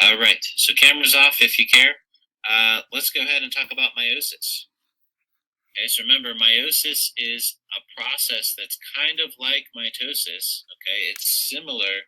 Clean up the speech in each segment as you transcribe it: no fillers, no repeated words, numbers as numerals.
All right, so cameras off if you care. Let's go ahead and talk about meiosis. Okay, so remember, meiosis is a process that's kind of like mitosis. Okay, it's similar,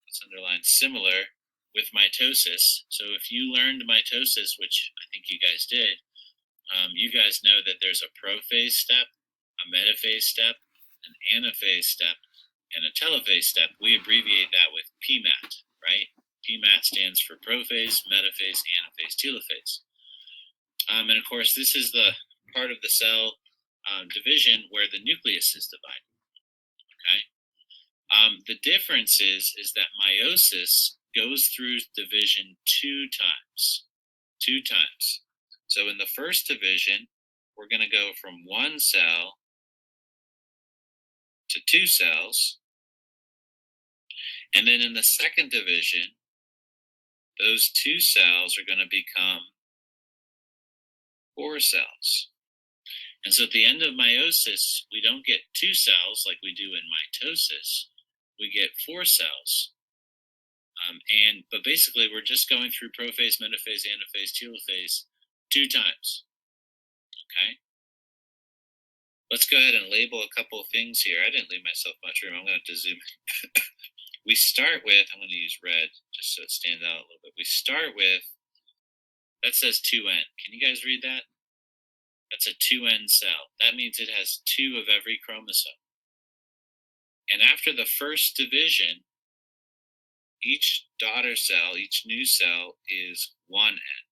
let's underline similar with mitosis. So if you learned mitosis, which I think you guys did, you guys know that there's a prophase step, a metaphase step, an anaphase step, and a telophase step. We abbreviate that with PMAT, right? PMAT stands for prophase, metaphase, anaphase, telophase. And of course, this is the part of the cell division where the nucleus is divided. Okay. The difference is that meiosis goes through division two times. Two times. So in the first division, we're going to go from one cell to two cells. And then in the second division, those two cells are going to become four cells. And so at the end of meiosis, we don't get two cells like we do in mitosis. We get four cells. But basically, we're just going through prophase, metaphase, anaphase, telophase two times. Okay? Let's go ahead and label a couple of things here. I didn't leave myself much room. I'm going to zoom in. We start with, I'm going to use red just so it stands out a little bit. We start with, that says 2N. Can you guys read that? That's a 2N cell. That means it has two of every chromosome. And after the first division, each daughter cell, each new cell is 1N.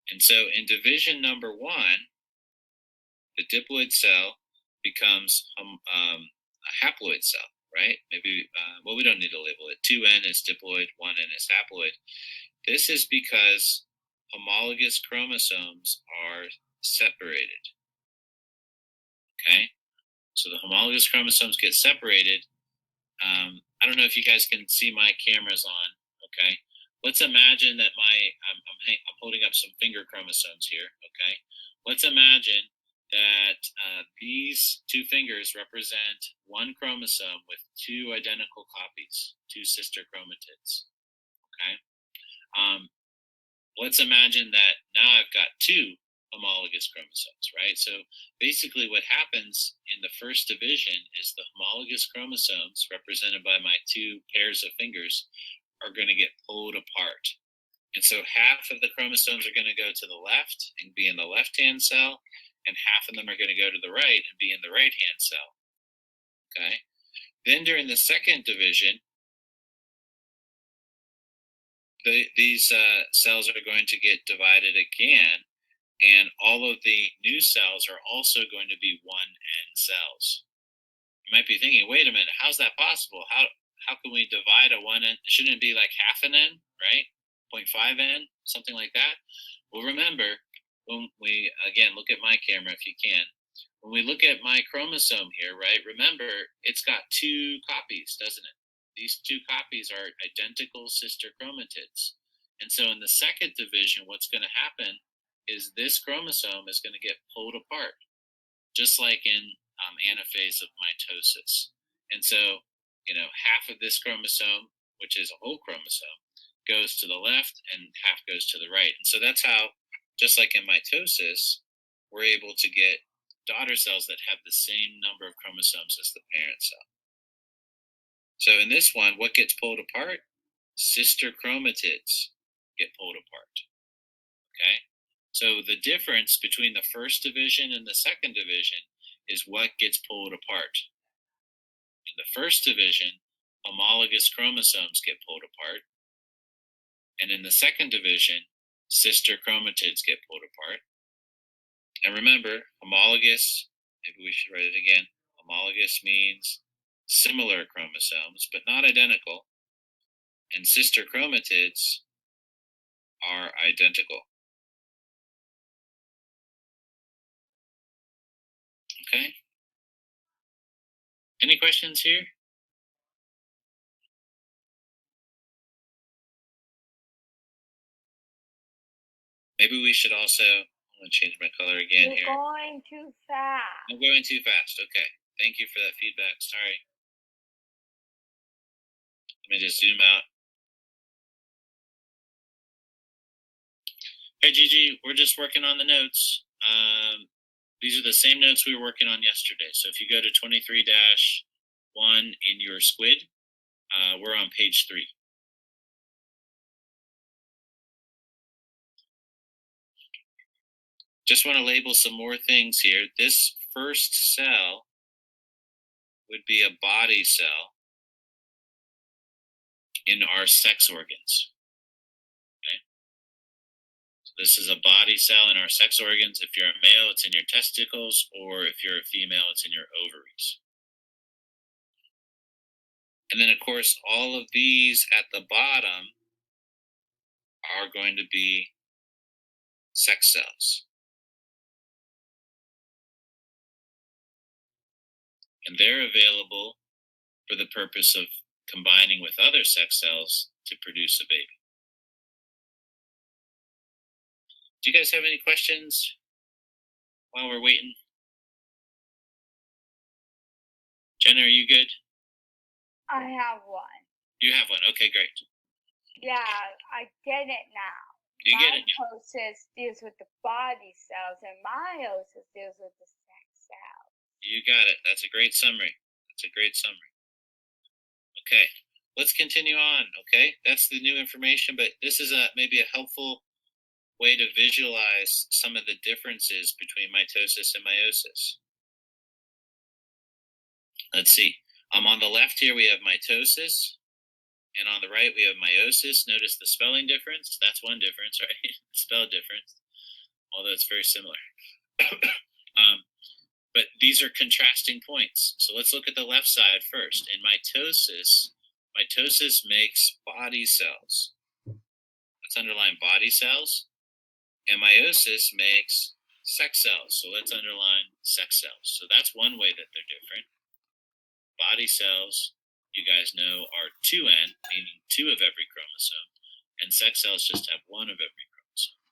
And so in division number 1, the diploid cell becomes a haploid cell, right? Maybe, well, we don't need to label it. 2N is diploid, 1N is haploid. This is because homologous chromosomes are separated. Okay? So the homologous chromosomes get separated. I don't know if you guys can see my cameras on. Okay? Let's imagine that I'm holding up some finger chromosomes here. Okay? Let's imagine that these two fingers represent one chromosome with two identical copies, two sister chromatids. Okay? Let's imagine that now I've got two homologous chromosomes, right? So basically what happens in the first division is the homologous chromosomes, represented by my two pairs of fingers, are going to get pulled apart. And so half of the chromosomes are going to go to the left and be in the left-hand cell, and half of them are going to go to the right and be in the right-hand cell. Okay? Then during the second division, these cells are going to get divided again, and all of the new cells are also going to be 1N cells. You might be thinking, wait a minute, how's that possible? How can we divide a 1N? Shouldn't it be like half an N, right? 0.5N, something like that? Well, remember, when we, again, look at my camera if you can. When we look at my chromosome here, right, remember, it's got two copies, doesn't it? These two copies are identical sister chromatids. And so in the second division, what's going to happen is this chromosome is going to get pulled apart, just like in anaphase of mitosis. And so, half of this chromosome, which is a whole chromosome, goes to the left and half goes to the right. And so that's how, just like in mitosis, we're able to get daughter cells that have the same number of chromosomes as the parent cell. So in this one, what gets pulled apart? Sister chromatids get pulled apart. Okay? So the difference between the first division and the second division is what gets pulled apart. In the first division, homologous chromosomes get pulled apart. And in the second division, sister chromatids get pulled apart. And remember, homologous, maybe we should write it again. Homologous means similar chromosomes, but not identical. And sister chromatids are identical. Okay? Any questions here? Maybe we should also, I'm going to change my color again here. You're going too fast. I'm going too fast. Okay. Thank you for that feedback. Sorry. Let me just zoom out. Hey, Gigi, we're just working on the notes. These are the same notes we were working on yesterday. So if you go to 23-1 in your squid, we're on page 3. Just want to label some more things here. This first cell would be a body cell in our sex organs. Okay? So this is a body cell in our sex organs. If you're a male, it's in your testicles, or if you're a female, it's in your ovaries. And then, of course, all of these at the bottom are going to be sex cells. And they're available for the purpose of combining with other sex cells to produce a baby. Do you guys have any questions while we're waiting? Jenna, are you good? I have one. You have one. Okay, great. Yeah, I get it now. You get it now. Mitosis deals with the body cells, and meiosis deals with the sex cells. You got it. That's a great summary. Okay, let's continue on. Okay, that's the new information, but this is maybe a helpful way to visualize some of the differences between mitosis and meiosis. Let's see. On the left here we have mitosis, and on the right we have meiosis. Notice the spelling difference. That's one difference, right? Spell difference, although it's very similar. But these are contrasting points. So let's look at the left side first. In mitosis makes body cells. Let's underline body cells. And meiosis makes sex cells. So let's underline sex cells. So that's one way that they're different. Body cells, you guys know, are 2N, meaning 2 of every chromosome. And sex cells just have 1 of every chromosome.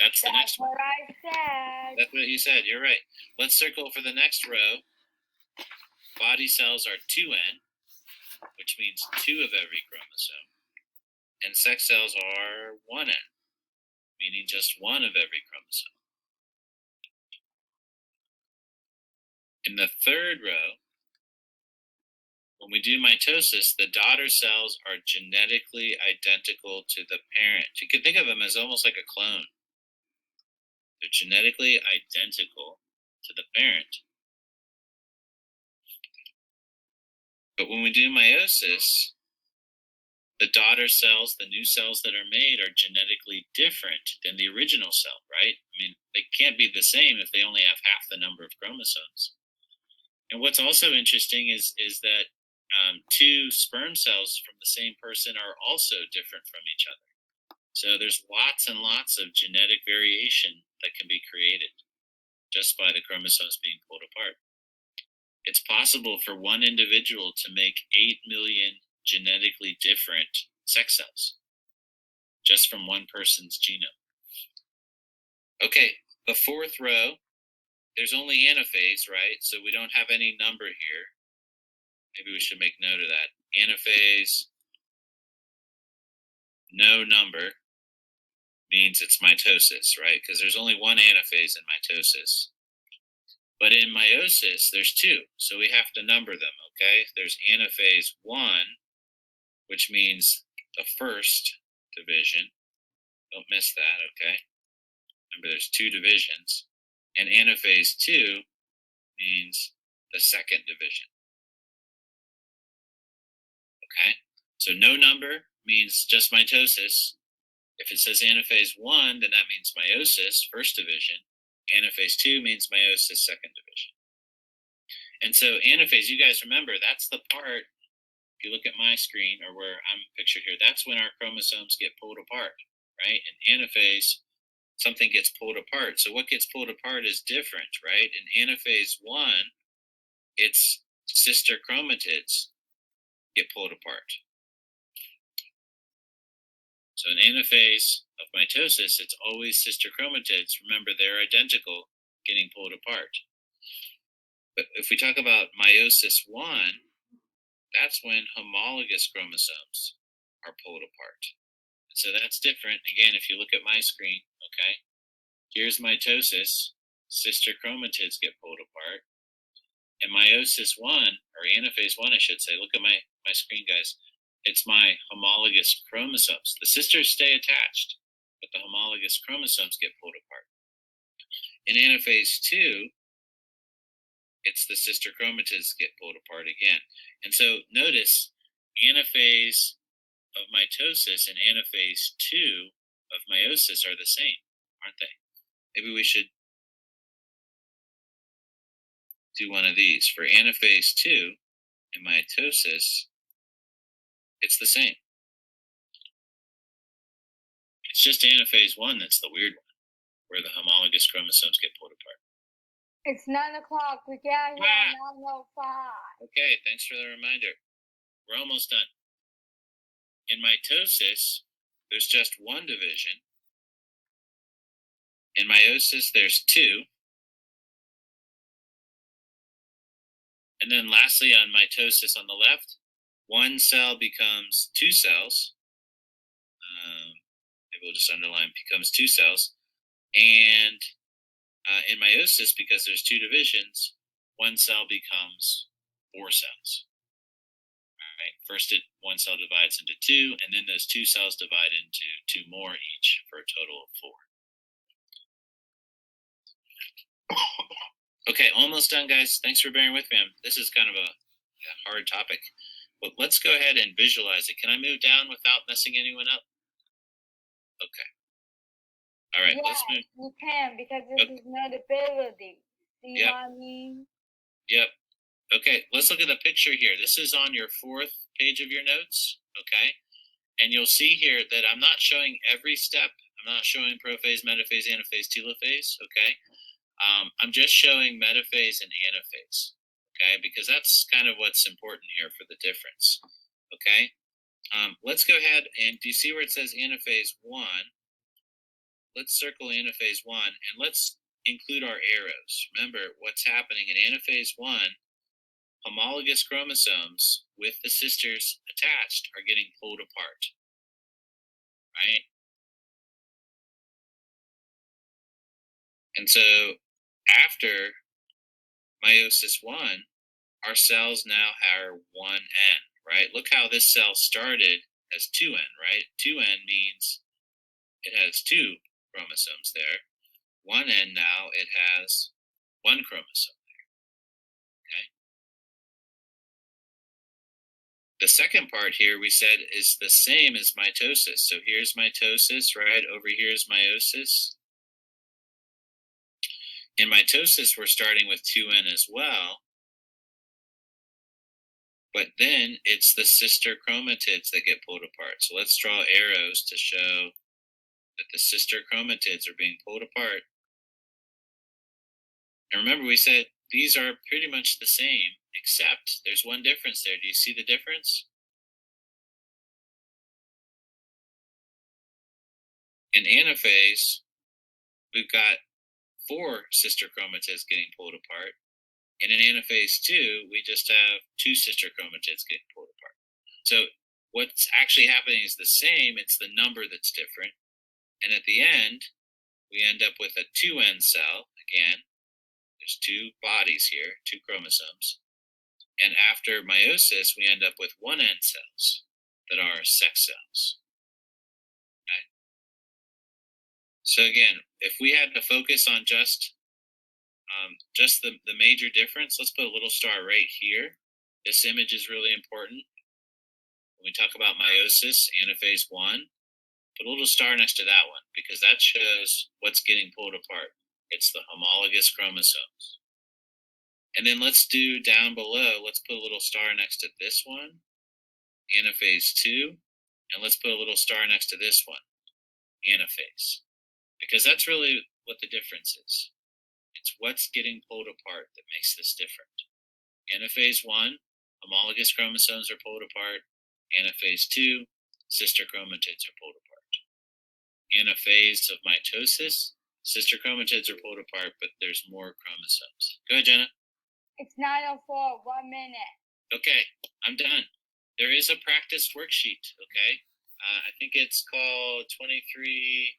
That's the next one. That's what I said. That's what you said. You're right. Let's circle for the next row. Body cells are 2N, which means 2 of every chromosome. And sex cells are 1N, meaning just 1 of every chromosome. In the third row, when we do mitosis, the daughter cells are genetically identical to the parent. You can think of them as almost like a clone. They're genetically identical to the parent. But when we do meiosis, the daughter cells, the new cells that are made, are genetically different than the original cell, right? I mean, they can't be the same if they only have half the number of chromosomes. And what's also interesting is that 2 sperm cells from the same person are also different from each other. So there's lots and lots of genetic variation that can be created just by the chromosomes being pulled apart. It's possible for one individual to make 8 million genetically different sex cells just from one person's genome. Okay, the fourth row, there's only anaphase, right? So we don't have any number here. Maybe we should make note of that. Anaphase, no number, means it's mitosis, right? Because there's only one anaphase in mitosis. But in meiosis, there's 2, so we have to number them, okay? There's anaphase 1, which means the first division. Don't miss that, okay? Remember, there's 2 divisions. And anaphase 2 means the second division. Okay? So no number means just mitosis. If it says anaphase 1, then that means meiosis, first division. Anaphase 2 means meiosis, second division. And so anaphase, you guys remember, that's the part, if you look at my screen or where I'm pictured here, that's when our chromosomes get pulled apart, right? In anaphase, something gets pulled apart. So what gets pulled apart is different, right? In anaphase 1, its sister chromatids get pulled apart. So in anaphase of mitosis, it's always sister chromatids. Remember, they're identical, getting pulled apart. But if we talk about meiosis 1, that's when homologous chromosomes are pulled apart. So that's different. Again, if you look at my screen, okay, here's mitosis, sister chromatids get pulled apart. And meiosis 1, or anaphase 1, I should say, look at my screen, guys. It's my homologous chromosomes. The sisters stay attached, but the homologous chromosomes get pulled apart. In anaphase 2, it's the sister chromatids get pulled apart again. And so notice anaphase of mitosis and anaphase 2 of meiosis are the same, aren't they? Maybe we should do one of these. For anaphase 2 and mitosis, it's the same. It's just anaphase 1 that's the weird one, where the homologous chromosomes get pulled apart. It's 9 o'clock. We got here at 9:05. Okay, thanks for the reminder. We're almost done. In mitosis, there's just one division. In meiosis, there's 2. And then lastly, on mitosis on the left, one cell becomes 2 cells. Maybe we'll just underline becomes 2 cells. And in meiosis, because there's 2 divisions, one cell becomes 4 cells. All right. First, one cell divides into 2, and then those 2 cells divide into 2 more each for a total of 4. Okay, almost done, guys. Thanks for bearing with me. This is kind of a hard topic. But let's go ahead and visualize it. Can I move down without messing anyone up? Okay. All right, let's move. You can, because this is notability. See what I mean? Yep. Okay, let's look at the picture here. This is on your 4th page of your notes, okay? And you'll see here that I'm not showing every step. I'm not showing prophase, metaphase, anaphase, telophase, okay? I'm just showing metaphase and anaphase, okay? Because that's kind of what's important here for the difference, okay? Let's go ahead and do you see where it says anaphase 1? Let's circle anaphase 1 and let's include our arrows. Remember what's happening in anaphase 1, homologous chromosomes with the sisters attached are getting pulled apart, right? And so after meiosis 1, our cells now are 1N, right? Look how this cell started as 2N, right? 2N means it has 2 chromosomes there. 1N now, it has 1 chromosome there, okay? The second part here we said is the same as mitosis. So here's mitosis, right? Over here is meiosis. In mitosis, we're starting with 2N as well. But then it's the sister chromatids that get pulled apart. So let's draw arrows to show that the sister chromatids are being pulled apart. And remember, we said these are pretty much the same, except there's one difference there. Do you see the difference? In anaphase, we've got 4 sister chromatids getting pulled apart. And in anaphase 2, we just have 2 sister chromatids getting pulled apart. So what's actually happening is the same, it's the number that's different. And at the end, we end up with a 2N cell. Again, there's 2 bodies here, 2 chromosomes. And after meiosis, we end up with 1N cells that are sex cells. Okay? So again, if we had to focus on just the major difference, let's put a little star right here. This image is really important. When we talk about meiosis, anaphase 1, put a little star next to that one because that shows what's getting pulled apart. It's the homologous chromosomes. And then let's do down below, let's put a little star next to this one, anaphase 2, and let's put a little star next to this one, anaphase. Because that's really what the difference is. It's what's getting pulled apart that makes this different. Anaphase 1, homologous chromosomes are pulled apart. Anaphase 2, sister chromatids are pulled apart. Anaphase of mitosis, sister chromatids are pulled apart, but there's more chromosomes. Go ahead, Jenna. It's 9:04, 1 minute. Okay, I'm done. There is a practice worksheet, okay? I think it's called 23